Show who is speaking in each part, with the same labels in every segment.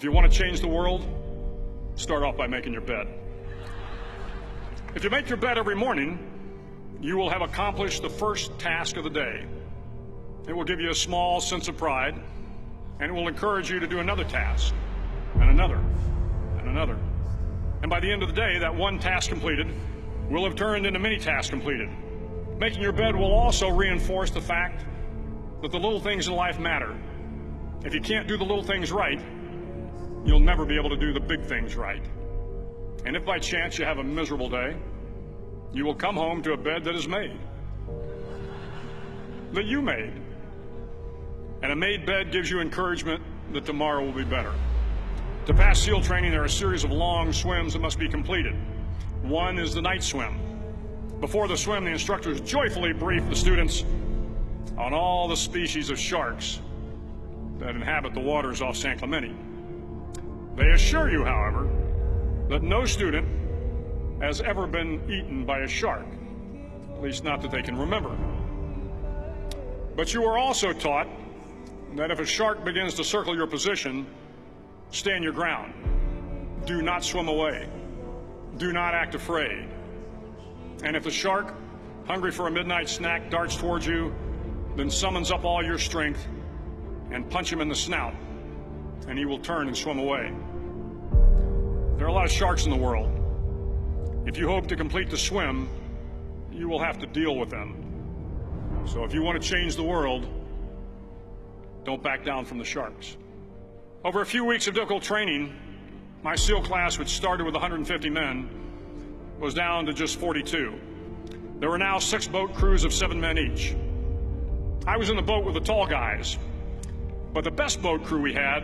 Speaker 1: if you want to change the world, start off by making your bed. If you make your bed every morning, you will have accomplished the first task of the day. It will give you a small sense of pride, and it will encourage you to do another task, and another, and another. And by the end of the day, that one task completed will have turned into many tasks completed. Making your bed will also reinforce the fact that the little things in life matter. If you can't do the little things right, you'll never be able to do the big things right. And if by chance you have a miserable day, you will come home to a bed that is made, that you made. And a made bed gives you encouragement that tomorrow will be better. To pass SEAL training, there are a series of long swims that must be completed. One is the night swim. Before the swim, the instructors joyfully brief the students on all the species of sharks that inhabit the waters off San Clemente. They assure you, however, that no student has ever been eaten by a shark, at least not that they can remember. But you are also taught that if a shark begins to circle your position, stand your ground. Do not swim away. Do not act afraid. And if the shark, hungry for a midnight snack, darts towards you, then summons up all your strength and punch him in the snout, and he will turn and swim away. There are a lot of sharks in the world. If you hope to complete the swim, you will have to deal with them. So if you want to change the world, don't back down from the sharks. Over a few weeks of difficult training, my SEAL class, which started with 150 men, was down to just 42. There were now 6 boat crews of 7 men each. I was in the boat with the tall guys, but the best boat crew we had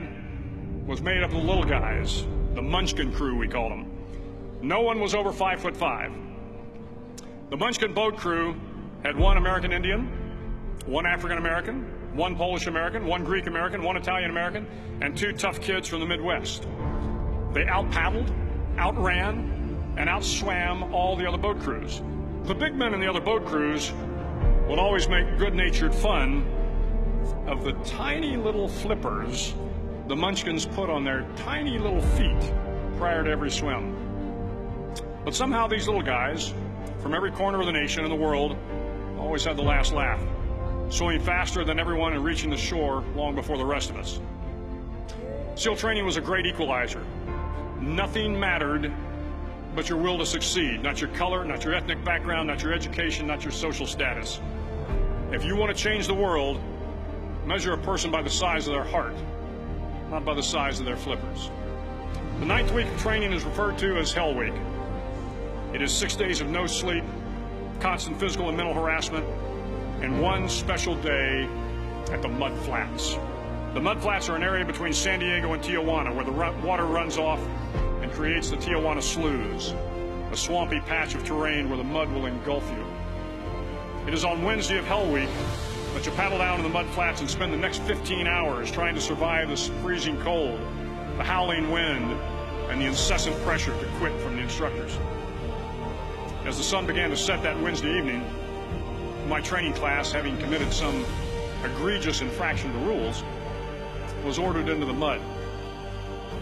Speaker 1: was made up of the little guys, the Munchkin crew, we called them. No one was over 5'5". The Munchkin boat crew had 1 American Indian, 1 African American, 1 Polish American, 1 Greek American, 1 Italian American, and 2 tough kids from the Midwest. They out-paddled, outran, and outswam all the other boat crews. The big men in the other boat crews would always make good-natured fun of the tiny little flippers the Munchkins put on their tiny little feet prior to every swim. But somehow these little guys from every corner of the nation and the world always had the last laugh, swimming faster than everyone and reaching the shore long before the rest of us. SEAL training was a great equalizer. Nothing mattered but your will to succeed, not your color, not your ethnic background, not your education, not your social status. If you want to change the world, measure a person by the size of their heart, not by the size of their flippers. The 9th week of training is referred to as Hell Week. It is 6 days of no sleep, constant physical and mental harassment, and 1 special day at the Mud Flats. The Mud Flats are an area between San Diego and Tijuana where the water runs off and creates the Tijuana Sloughs, a swampy patch of terrain where the mud will engulf you. It is on Wednesday of Hell Week that you paddle down to the Mud Flats and spend the next 15 hours trying to survive the freezing cold, the howling wind, and the incessant pressure to quit from the instructors. As the sun began to set that Wednesday evening, my training class, having committed some egregious infraction to rules, was ordered into the mud.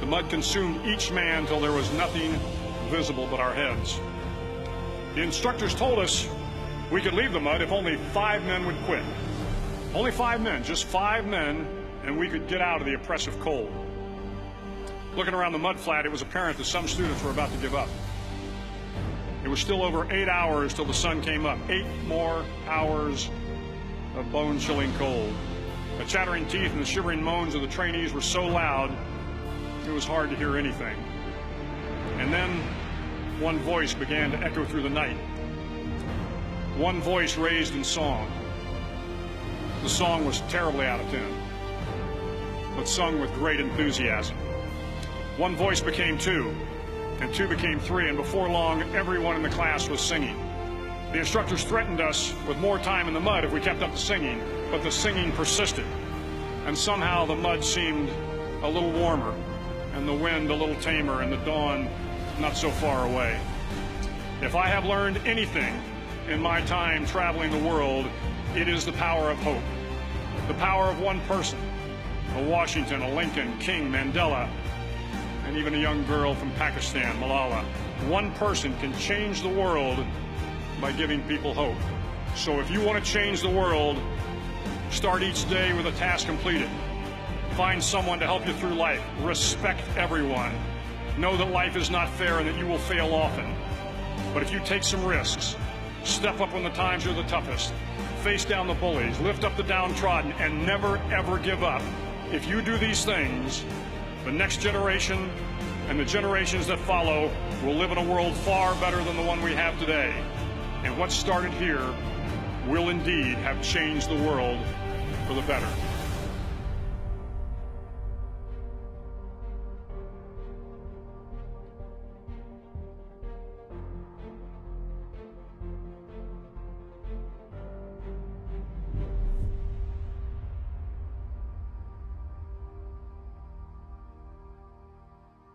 Speaker 1: The mud consumed each man till there was nothing visible but our heads. The instructors told us we could leave the mud if only 5 men would quit. Only 5 men, just 5 men, and we could get out of the oppressive cold. Looking around the mud flat, it was apparent that some students were about to give up. It was still over 8 hours till the sun came up. 8 more hours of bone-chilling cold. The chattering teeth and the shivering moans of the trainees were so loud, it was hard to hear anything. And then one voice began to echo through the night. One voice raised in song. The song was terribly out of tune, but sung with great enthusiasm. One voice became 2, and 2 became 3, and before long, everyone in the class was singing. The instructors threatened us with more time in the mud if we kept up the singing, but the singing persisted, and somehow the mud seemed a little warmer, and the wind a little tamer, and the dawn not so far away. If I have learned anything in my time traveling the world, it is the power of hope. The power of one person, a Washington, a Lincoln, King, Mandela, and even a young girl from Pakistan, Malala. One person can change the world by giving people hope. So if you want to change the world, start each day with a task completed. Find someone to help you through life. Respect everyone. Know that life is not fair and that you will fail often. But if you take some risks, step up when the times are the toughest, face down the bullies, lift up the downtrodden, and never, ever give up. If you do these things, the next generation and the generations that follow will live in a world far better than the one we have today. And what started here will indeed have changed the world for the better.